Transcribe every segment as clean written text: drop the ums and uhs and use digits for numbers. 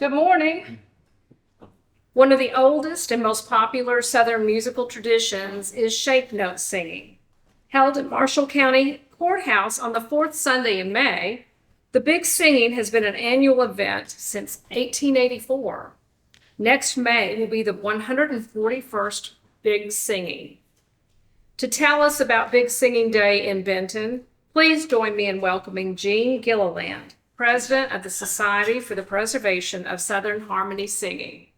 Good morning. One of the oldest and most popular Southern musical traditions is shape note singing. Held at Marshall County Courthouse on the fourth Sunday in May, the Big Singing has been an annual event since 1884. Next May will be the 141st Big Singing. To tell us about Big Singing Day in Benton, please join me in welcoming Jean Gilliland, President of the Society for the Preservation of Southern Harmony Singing.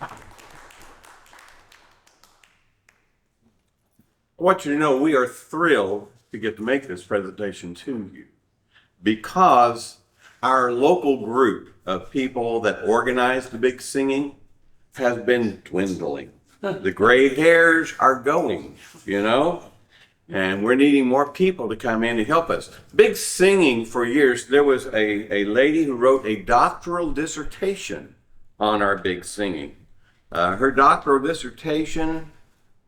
I want you to know we are thrilled to get to make this presentation to you because our local group of people that organize the Big Singing has been dwindling. The gray hairs are going, and we're needing more people to come in and help us. Big Singing for years, there was a lady who wrote a doctoral dissertation on our Big Singing. Her doctoral dissertation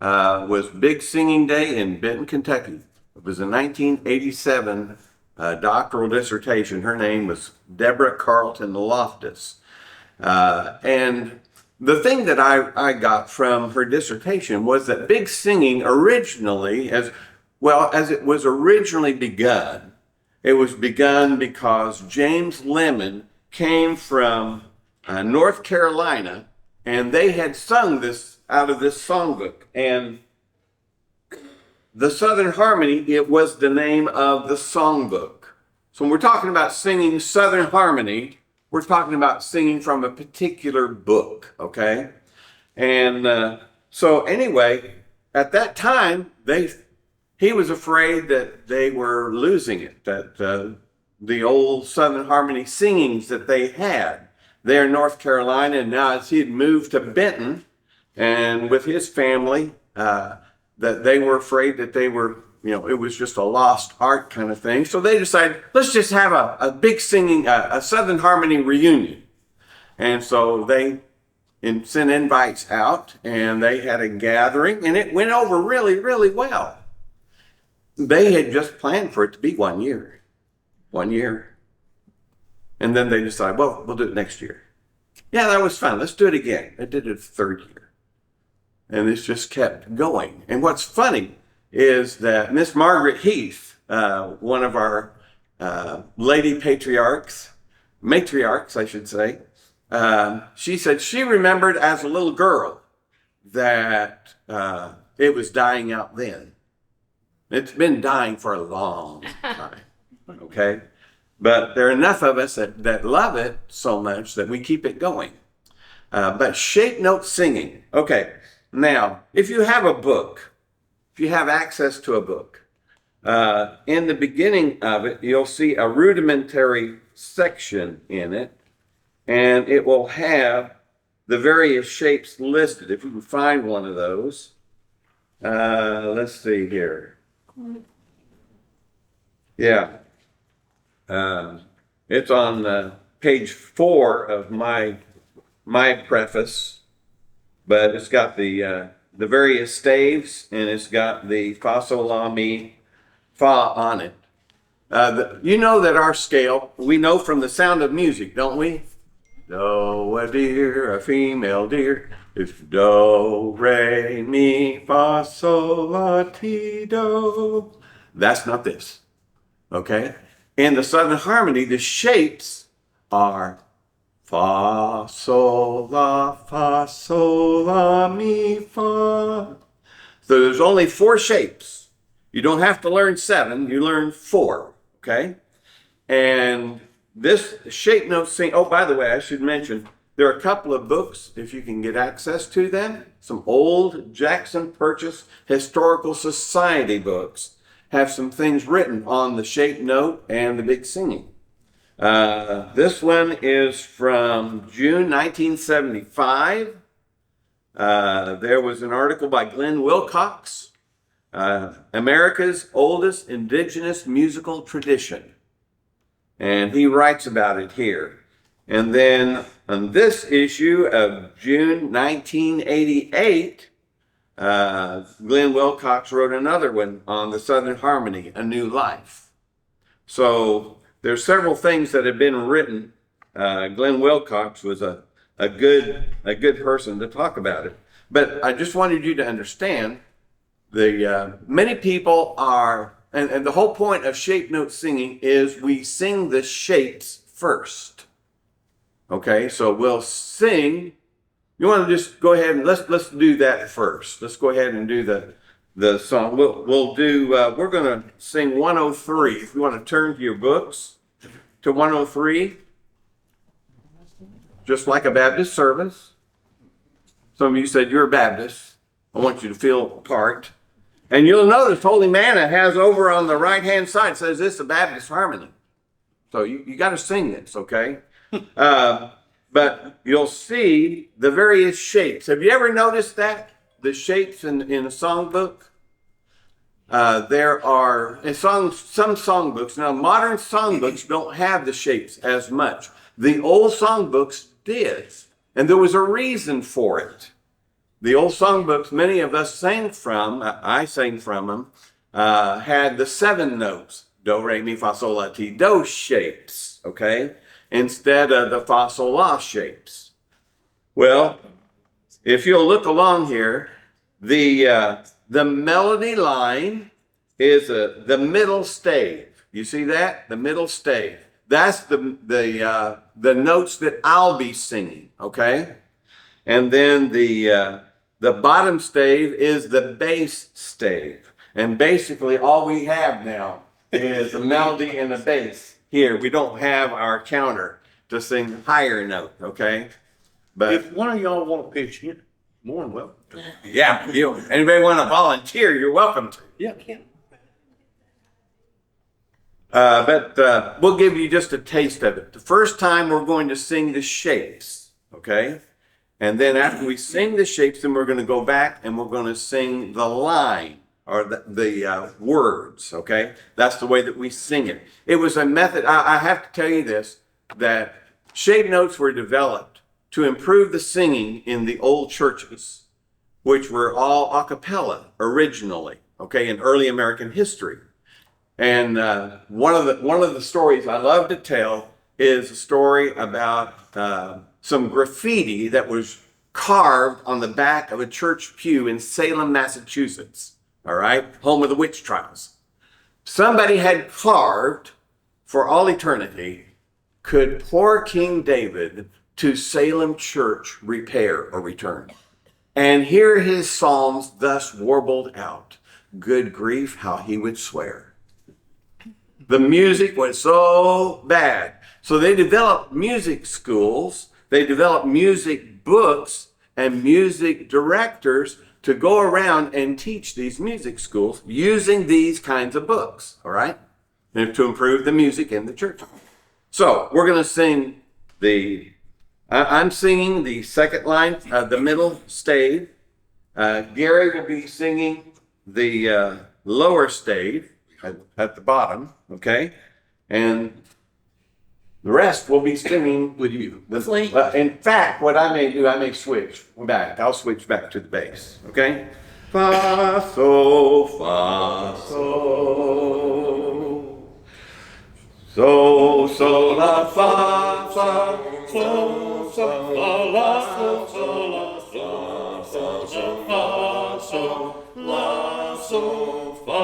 was Big Singing Day in Benton, Kentucky. It was a 1987 doctoral dissertation. Her name was Deborah Carlton Loftus. And the thing that I got from her dissertation was that Big Singing originally, as it was originally begun, it was begun because James Lemon came from North Carolina, and they had sung this out of this songbook. And the Southern Harmony, it was the name of the songbook. So when we're talking about singing Southern Harmony, we're talking about singing from a particular book, okay? And so anyway, at that time, he was afraid that they were losing it, that the old Southern Harmony singings that they had there in North Carolina, and now as he had moved to Benton, and with his family, that they were afraid that they were, it was just a lost art kind of thing. So they decided, let's just have a Big Singing, a Southern Harmony reunion. And so they sent invites out, and they had a gathering, and it went over really, really well. They had just planned for it to be 1 year. 1 year. And then they decided, well, we'll do it next year. Yeah, that was fun. Let's do it again. They did it the third year. And this just kept going. And what's funny is that Miss Margaret Heath, one of our lady matriarchs, I should say, she said she remembered as a little girl that it was dying out then. It's been dying for a long time, okay? But there are enough of us that love it so much that we keep it going. But shape note singing, okay. Now, if you have a book, if you have access to a book, in the beginning of it, you'll see a rudimentary section in it, and it will have the various shapes listed. If you can find one of those, let's see here. Yeah, it's on page 4 of my preface. But it's got the various staves, and it's got the fa, sol, la, mi, fa on it. You know that our scale, we know from The Sound of Music, don't we? Do, a deer, a female deer. It's do, re, mi, fa, sol, la, ti, do. That's not this, okay? In the Southern Harmony, the shapes are fa, sol, la, mi, fa. So there's only 4 shapes. You don't have to learn 7, you learn 4, okay? And this shape note sing, oh, by the way, I should mention, there are a couple of books, if you can get access to them, some old Jackson Purchase Historical Society books have some things written on the shape note and the Big Singing. This one is from June 1975. There was an article by Glenn Wilcox, America's Oldest Indigenous Musical Tradition. And he writes about it here. And then on this issue of June 1988, Glenn Wilcox wrote another one on the Southern Harmony, A New Life. So there's several things that have been written. Glenn Wilcox was a good person to talk about it. But I just wanted you to understand many people are, and the whole point of shape note singing is we sing the shapes first. Okay, so we'll sing. You want to just go ahead and let's do that first. Let's go ahead and do the song. We'll do. We're going to sing 103. If you want to turn to your books to 103, just like a Baptist service. Some of you said you're a Baptist. I want you to feel part. And you'll notice Holy Manna has over on the right-hand side, says this is a Baptist harmony. So you got to sing this, okay? But you'll see the various shapes. Have you ever noticed that? The shapes in a songbook? There are, in some songbooks, now modern songbooks don't have the shapes as much. The old songbooks did, and there was a reason for it. The old songbooks, many of us sang from, I sang from them, had the 7 notes, do, re, mi, fa, sol, la, ti, do shapes, okay? Instead of the fa, sol, la shapes. Well, if you'll look along here, the melody line is the middle stave. You see that? The middle stave. That's the notes that I'll be singing, okay? And then the bottom stave is the bass stave. And basically all we have now is a melody and a bass. Here, we don't have our counter to sing higher note, okay? But if one of y'all want to pitch in, more than welcome to. yeah, anybody want to volunteer, you're welcome to. Yeah, can. But we'll give you just a taste of it. The first time we're going to sing the shapes, okay? And then after we sing the shapes, then we're going to go back and we're going to sing the line or the words, okay? That's the way that we sing it. It was a method, I have to tell you this, that shape notes were developed to improve the singing in the old churches, which were all a cappella originally, okay, in early American history. And one of the stories I love to tell is a story about some graffiti that was carved on the back of a church pew in Salem, Massachusetts. All right, home of the witch trials. Somebody had carved for all eternity, could poor King David to Salem church repair or return? And hear his psalms thus warbled out. Good grief, how he would swear. The music was so bad. So they developed music schools, they developed music books and music directors to go around and teach these music schools using these kinds of books, all right? And to improve the music in the church. So we're going to sing I'm singing the second line, the middle stave. Gary will be singing the lower stave at the bottom, okay? And the rest will be singing with you. In fact, what I may do, I may switch back. I'll switch back to the bass, okay? Fa, sol, fa, sol. So, sol, la, fa, fa, sol, sol, la, la, sol, sol, la, fa, fa, sol, fa, sol, la, sol, fa.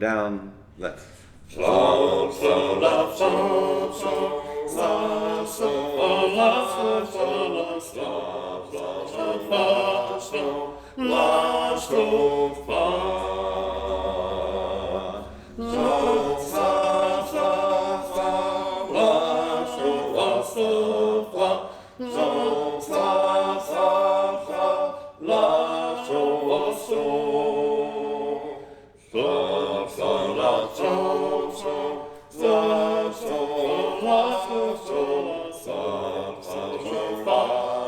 Down, left. Sol, sol, la, sol, sol, la, sol, la, sol, sol, la, sol, sol, fa, sol, la, sol, fa. Sol, fa, fa, fa, la, sol, fa. Sol, fa, fa, fa, la, sol, sol. Sol, sol, la, sol, sol, la, sol, la, sol, sol, fa,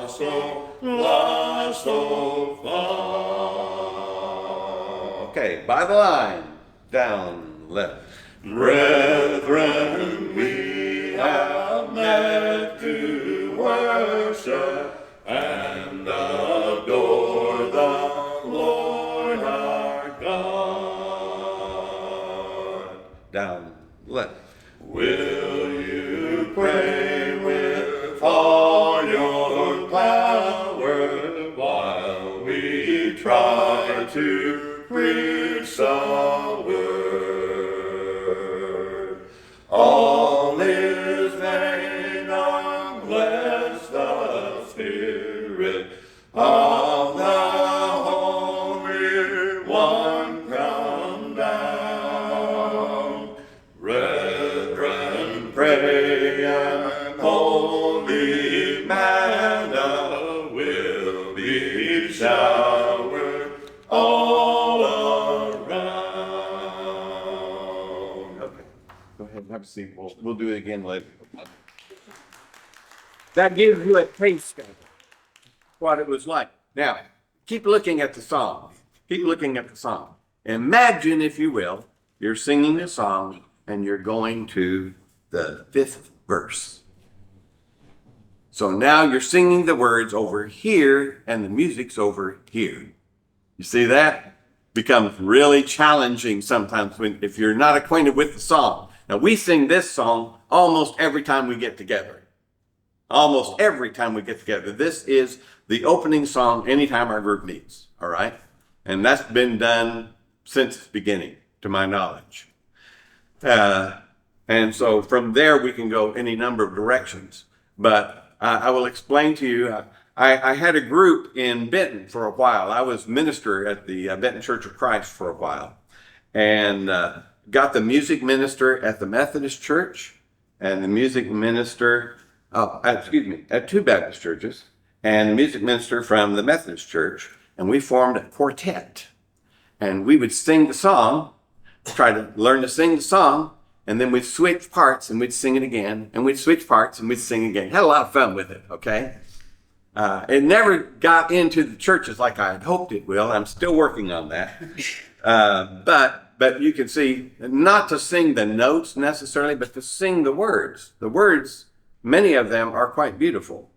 sol, la, sol, fa. Okay, by the line, down, left. Brethren, we have met to worship and adore the Lord our God. Down. Will you pray with all your power while we try to preach the word? All is vain unless the Spirit of the Holy One come down. Brethren, pray, and holy manna will be showered all around. Okay, go ahead and have a seat. We'll do it again later. That gives you a taste of what it was like. Now, keep looking at the song. Keep looking at the song. Imagine, if you will, you're singing a song and you're going to the 5th verse. So now you're singing the words over here and the music's over here. You see that? Becomes really challenging sometimes if you're not acquainted with the song. Now we sing this song almost every time we get together. Almost every time we get together. This is the opening song anytime our group meets, all right? And that's been done since its beginning, to my knowledge. And so from there, we can go any number of directions. But I will explain to you, I had a group in Benton for a while. I was minister at the Benton Church of Christ for a while. And got the music minister at the Methodist Church and the music minister at 2 Baptist churches, and the music minister from the Methodist Church, and we formed a quartet. And we would sing the song, try to learn to sing the song, and then we'd switch parts and we'd sing it again, and we'd switch parts and we'd sing again. Had a lot of fun with it, okay? It never got into the churches like I had hoped it will. I'm still working on that. But you can see, not to sing the notes necessarily, but to sing the words. The words, many of them are quite beautiful.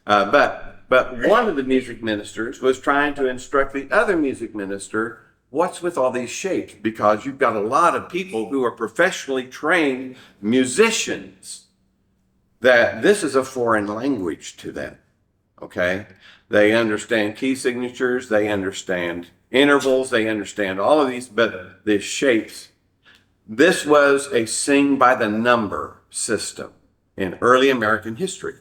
But one of the music ministers was trying to instruct the other music minister, what's with all these shapes? Because you've got a lot of people who are professionally trained musicians that this is a foreign language to them, okay? They understand key signatures, they understand intervals, they understand all of these, but the shapes. This was a sing by the number system in early American history.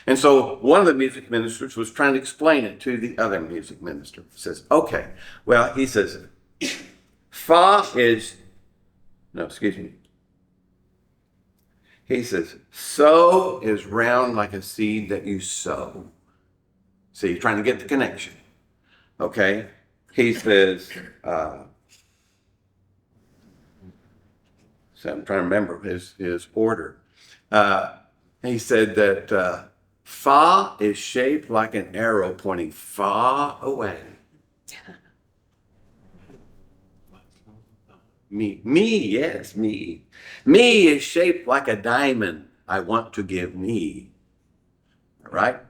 And so one of the music ministers was trying to explain it to the other music minister. He says, okay, well, he says, fa is, no, excuse me. He says, so is round like a seed that you sow. See, you're trying to get the connection. Okay? He says, so I'm trying to remember his order. He said that fa is shaped like an arrow pointing far away. Me, yes, me. Me is shaped like a diamond. I want to give me. All right?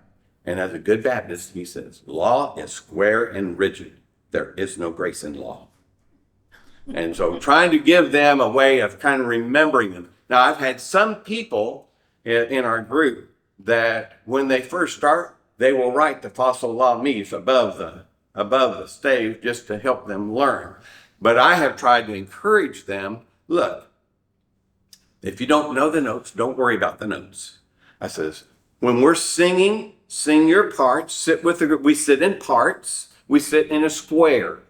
And as a good Baptist, he says, law is square and rigid. There is no grace in law. And so trying to give them a way of kind of remembering them. Now, I've had some people in our group that when they first start, they will write the fossil law me's above the stave just to help them learn. But I have tried to encourage them, look, if you don't know the notes, don't worry about the notes. I says, when we're singing, sing your parts, sit with the group. We sit in parts. We sit in a square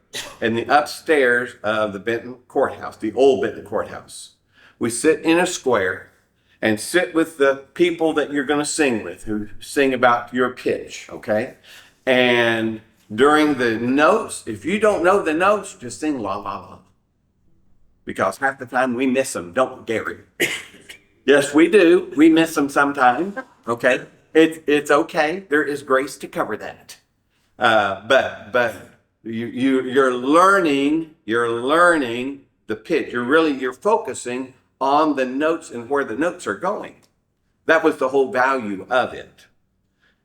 in the upstairs of the Benton courthouse, the old Benton courthouse. We sit in a square and sit with the people that you're going to sing with, who sing about your pitch, okay? And during the notes, if you don't know the notes, just sing la, la, la. Because half the time we miss them, don't Gary? Yes, we do. We miss them sometimes, okay? It's okay. There is grace to cover that. But you're learning the pitch. You're focusing on the notes and where the notes are going. That was the whole value of it.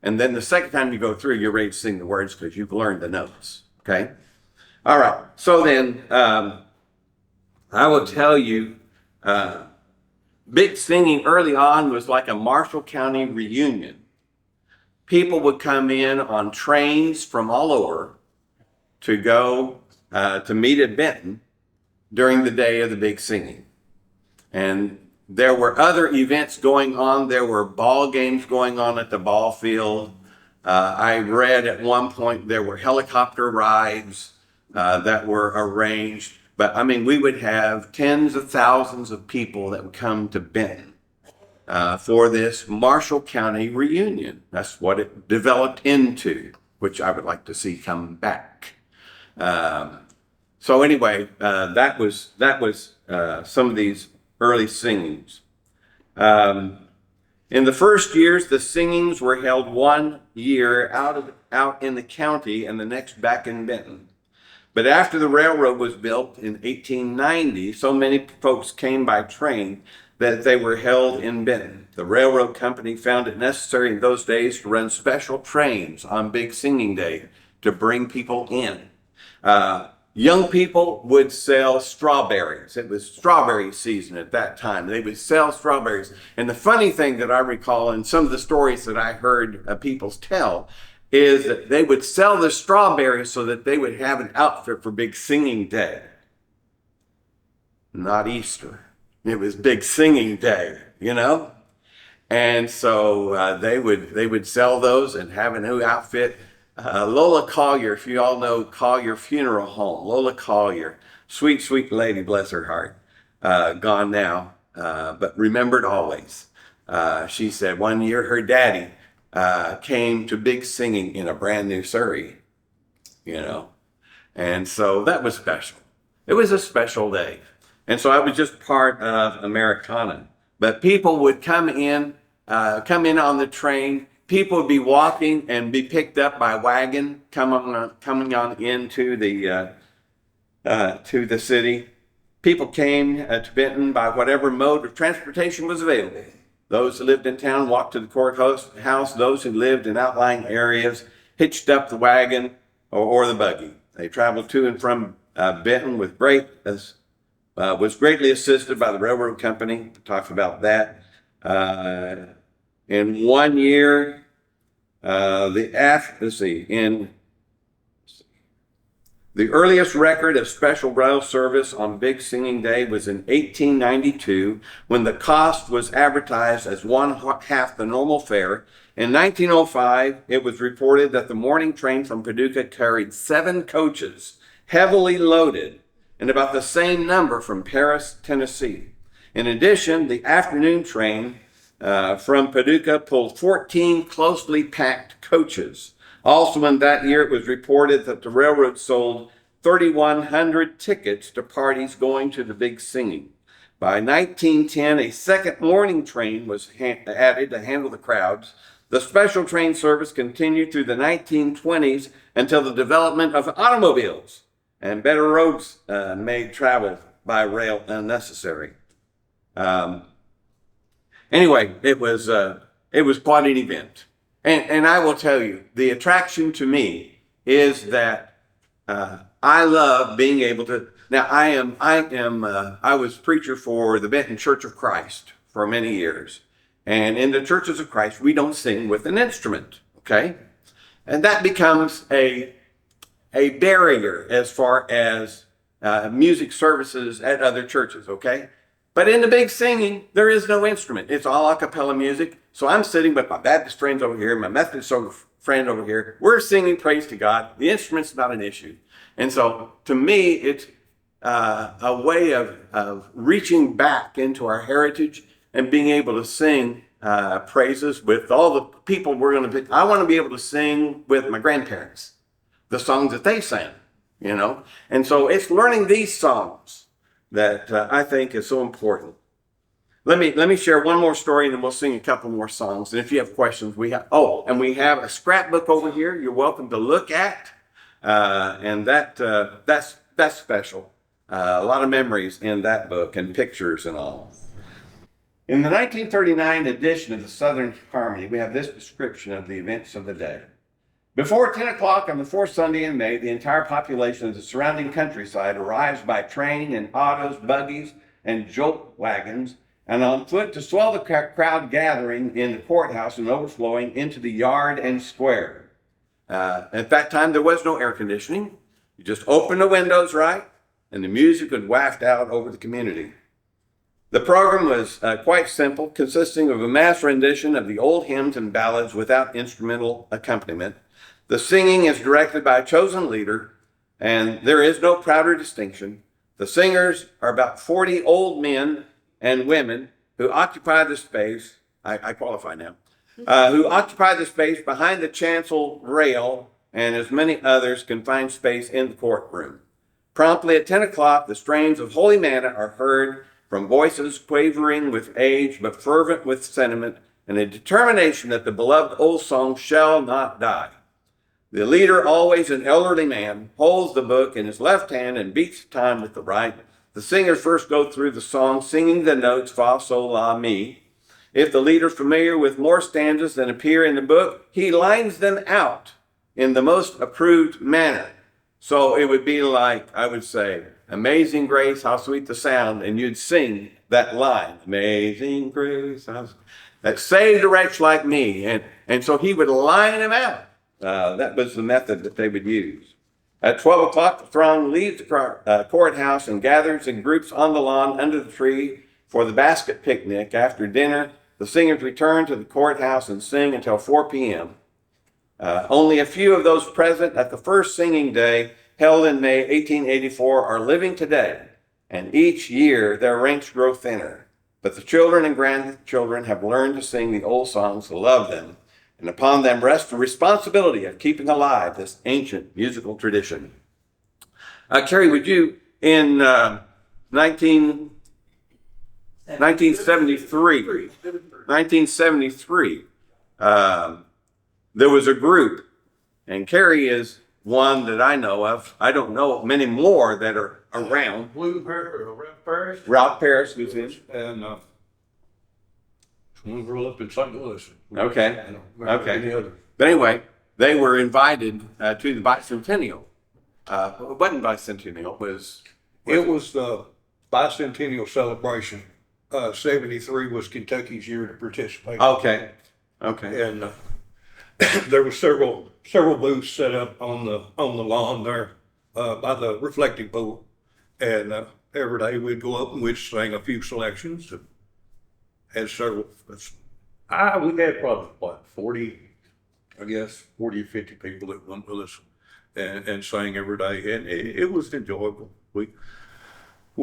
And then the second time you go through, you're ready to sing the words because you've learned the notes. Okay? All right. So then, I will tell you, big singing early on was like a Marshall County reunion. People would come in on trains from all over to go to meet at Benton during the day of the big singing. And there were other events going on. There were ball games going on at the ball field. I read at one point there were helicopter rides that were arranged. But I mean, we would have tens of thousands of people that would come to Benton for this Marshall County reunion. That's what it developed into, which I would like to see come back. So anyway, that was some of these early singings. In the first years, the singings were held 1 year out in the county and the next back in Benton. But after the railroad was built in 1890, so many folks came by train that they were held in Benton. The railroad company found it necessary in those days to run special trains on Big Singing Day to bring people in. Young people would sell strawberries. It was strawberry season at that time. They would sell strawberries. And the funny thing that I recall in some of the stories that I heard people tell is that they would sell the strawberries so that they would have an outfit for Big Singing Day. Not Easter. It was Big Singing Day, you know? And so they would sell those and have a new outfit. Lola Collier, if you all know Collier Funeral Home, Lola Collier, sweet, sweet lady, bless her heart, gone now, but remembered always. She said one year her daddy came to Big Singing in a brand new Surrey, you know, and so that was special. It was a special day. And so I was just part of Americana, but people would come in on the train. People would be walking and be picked up by wagon coming on into the to the city. People came to Benton by whatever mode of transportation was available. Those who lived in town walked to the courthouse. Those who lived in outlying areas hitched up the wagon or the buggy. They traveled to and from Benton was greatly assisted by the railroad company. Talked about that. In 1 year, the earliest record of special rail service on Big Singing Day was in 1892, when the cost was advertised as one-half the normal fare. In 1905, it was reported that the morning train from Paducah carried 7 coaches, heavily loaded, and about the same number from Paris, Tennessee. In addition, the afternoon train from Paducah pulled 14 closely packed coaches. Also in that year, it was reported that the railroad sold 3,100 tickets to parties going to the Big Singing. By 1910, a second morning train was added to handle the crowds. The special train service continued through the 1920s until the development of automobiles and better roads made travel by rail unnecessary. Anyway, it was quite an event. And I will tell you, the attraction to me is that I love being able to. Now, I was preacher for the Benton Church of Christ for many years. And in the Churches of Christ, we don't sing with an instrument, okay? And that becomes a barrier as far as music services at other churches, okay? But in the Big Singing, there is no instrument. It's all a cappella music. So I'm sitting with my Baptist friends over here, my Methodist friend over here. We're singing praise to God. The instrument's not an issue. And so to me, it's a way of reaching back into our heritage and being able to sing praises with all the people we're going to be. I want to be able to sing with my grandparents, the songs that they sang, you know. And so it's learning these songs that I think is so important. Let me share one more story and then we'll sing a couple more songs. And if you have questions, we have a scrapbook over here you're welcome to look at. And that's special. A lot of memories in that book and pictures and all. In the 1939 edition of the Southern Harmony, we have this description of the events of the day. Before 10 o'clock on the fourth Sunday in May, the entire population of the surrounding countryside arrives by train in autos, buggies, and jolt wagons and on foot to swell the crowd gathering in the courthouse and overflowing into the yard and square. At that time, there was no air conditioning. You just open the windows, right? And the music would waft out over the community. The program was quite simple, consisting of a mass rendition of the old hymns and ballads without instrumental accompaniment. The singing is directed by a chosen leader, and there is no prouder distinction. The singers are about 40 old men and women who occupy the space, I qualify now, who occupy the space behind the chancel rail, and as many others can find space in the courtroom. Promptly at 10 o'clock, the strains of Holy Manna are heard from voices quavering with age, but fervent with sentiment, and a determination that the beloved old song shall not die. The leader, always an elderly man, holds the book in his left hand and beats time with the right. The singers first go through the song, singing the notes fa, sol, la, mi. If the leader's familiar with more stanzas than appear in the book, he lines them out in the most approved manner. So it would be like, I would say, Amazing Grace, how sweet the sound, and you'd sing that line, Amazing Grace, that saved a wretch like me. And so he would line them out. That was the method that they would use. At 12 o'clock, the throng leaves the courthouse and gathers in groups on the lawn under the tree for the basket picnic. After dinner, the singers return to the courthouse and sing until 4 p.m. Only a few of those present at the first singing day, held in May 1884, are living today, and each year their ranks grow thinner. But the children and grandchildren have learned to sing the old songs, love them, and upon them rests the responsibility of keeping alive this ancient musical tradition. Carrie, would you, in 1973, there was a group, and Carrie is one that I know of. I don't know many more that are around. Ralph Paris. Ralph Paris was in. And one grew up in St. Louis. Okay. Okay. Any other. But anyway, they were invited to the bicentennial. It wasn't bicentennial. It was the bicentennial celebration. 73 was Kentucky's year to participate. Okay. Okay. And there were several booths set up on the lawn there by the reflecting pool, and every day we'd go up and we'd sing a few selections. And had several. We had probably what 40, I guess 40 or 50 people that went with us and sang every day, and it was enjoyable. We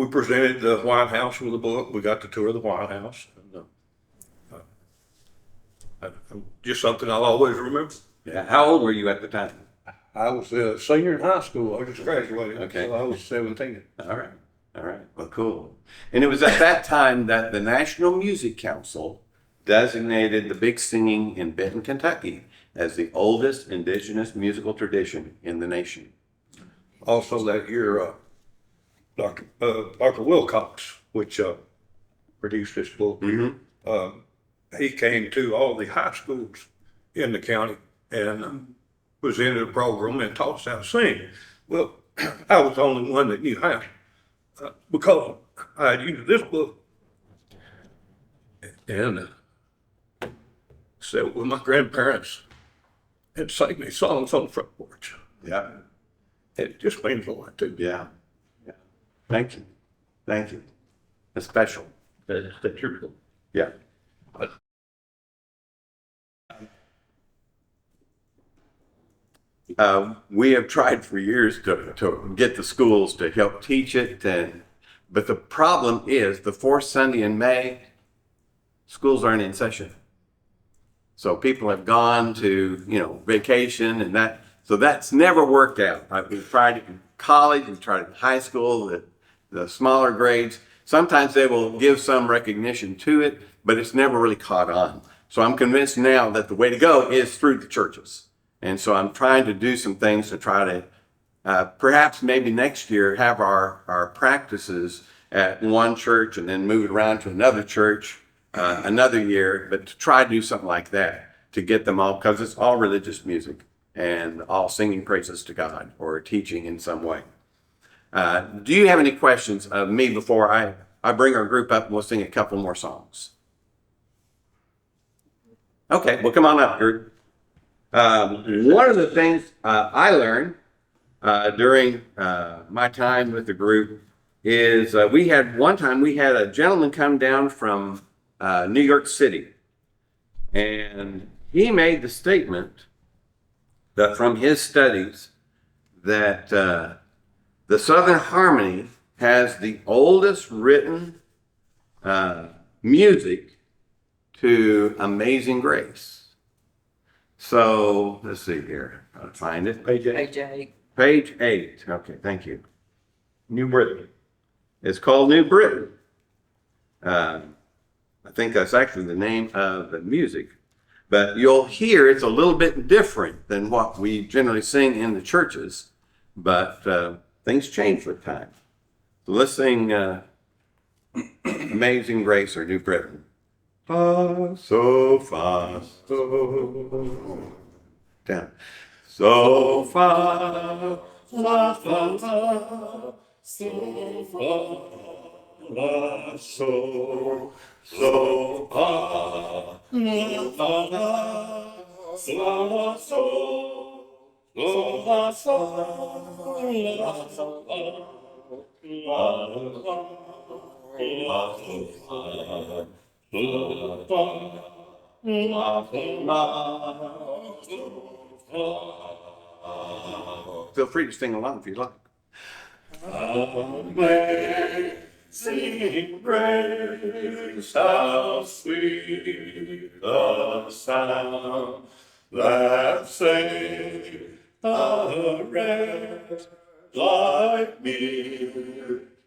presented the White House with a book. We got to tour the White House. Just something I'll always remember. Yeah. How old were you at the time? I was a senior in high school. I just graduated, Okay. so I was 17. All right. All right. Well, cool. And it was at that time that the National Music Council designated the big singing in Benton, Kentucky as the oldest indigenous musical tradition in the nation. Also that year, Dr. Wilcox, which produced this book, he came to all the high schools in the county and presented a program and taught us how to sing. Well, I was the only one that knew how, because I had used this book and sat with my grandparents and sang these songs on the front porch. Yeah. It just means a lot to me. Yeah. Yeah. Thank you. Thank you. That's special. That you're cool. Yeah. We have tried for years to get the schools to help teach it, but the problem is the fourth Sunday in May, schools aren't in session. So people have gone to, vacation and that, so that's never worked out. We've tried it in college, we've tried it in high school, the smaller grades. Sometimes they will give some recognition to it, but it's never really caught on. So I'm convinced now that the way to go is through the churches. And so I'm trying to do some things to try to, perhaps maybe next year, have our practices at one church and then move it around to another church another year, but to try to do something like that to get them all, because it's all religious music and all singing praises to God or teaching in some way. Do you have any questions of me before I I bring our group up and we'll sing a couple more songs. Okay, well, come on up, group. One of the things I learned during my time with the group is we had a gentleman come down from New York City, and he made the statement that from his studies that the Southern Harmony has the oldest written music to Amazing Grace. So let's see here. I'll find it. Page eight. Page 8. Page 8. Okay, thank you. New Britain. It's called New Britain. I think that's actually the name of the music. But you'll hear it's a little bit different than what we generally sing in the churches. But things change with time. So let's sing Amazing Grace or New Britain. Far, so far, so down. So far, far, far, far, so far, so far, feel free to sing along if you like. Amazing grace, how sweet the sound that saved a wretch like me.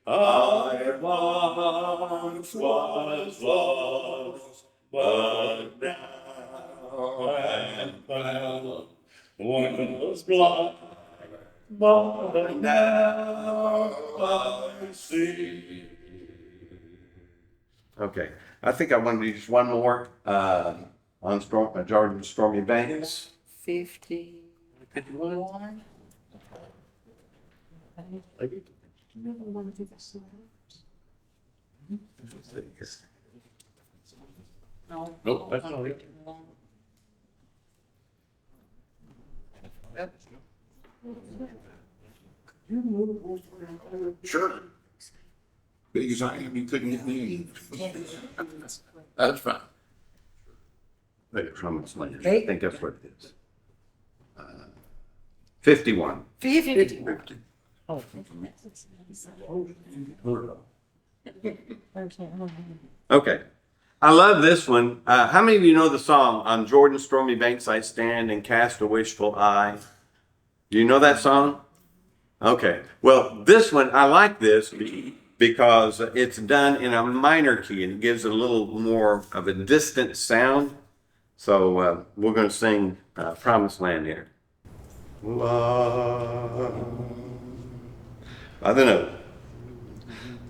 I once was lost, but now am found. Was blind, but now I see. Okay, I think I want to do just one more on Jordan Stormy Banks. 51. No. Nope, that's not it. Sure. Big as I am, you couldn't get me. That's fine. Wait, Promised Land. I Okay. think that's what it is. 51. 50. Oh. Okay. I love this one. How many of you know the song, On Jordan's Stormy Banks I Stand and Cast a Wishful Eye? Do you know that song? Okay. Well, this one, I like this because it's done in a minor key and it gives it a little more of a distant sound. So we're going to sing Promised Land here. La, by the note.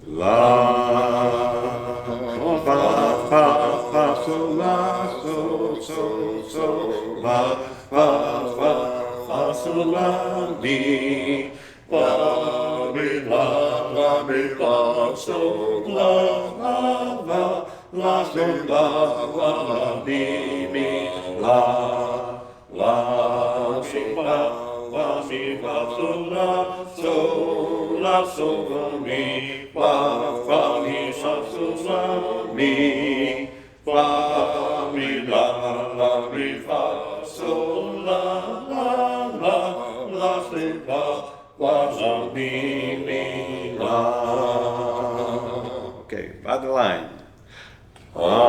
La, fa, fa, fa, so, la, so, la, fa, fa, fa, so, la, mi, fa, mi, la, so, la, so, la, mi, la, mi, fa, so, mi, fa, mi, sa, so, la, mi, fa, mi, la, mi, fa, so, la, si, fa, mi, la. Okay, by the line. On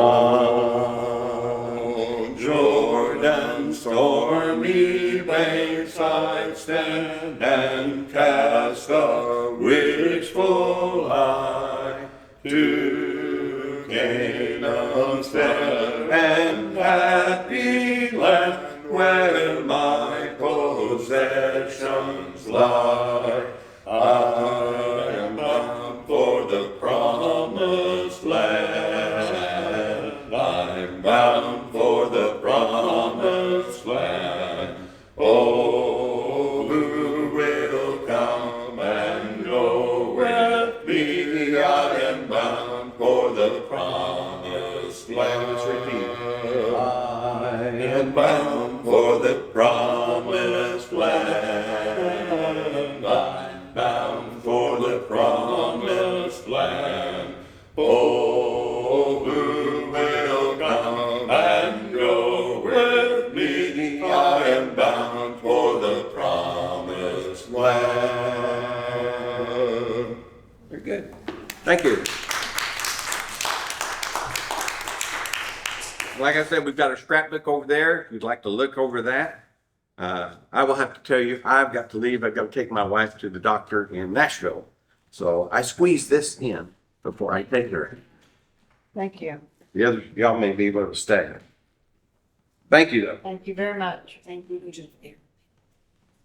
Jordan's stormy banks I stand and cast a wishful eye to Canaan's fair and happy land where my possessions lie. I am bound for the promised land. I'm bound for the promised land. Oh, who will come and go with me? I am bound Let's repeat. I am bound for the promised land. I'm bound for the promised land. Oh, who will come and go with me? I am bound for the promised land. Very good. Thank you. Like I said, we've got a scrapbook over there. If you'd like to look over that. I will have to tell you, I've got to leave. I've got to take my wife to the doctor in Nashville. So I squeezed this in before I take her. Thank you. The others, y'all may be able to stay. Thank you, though. Thank you very much. Thank you.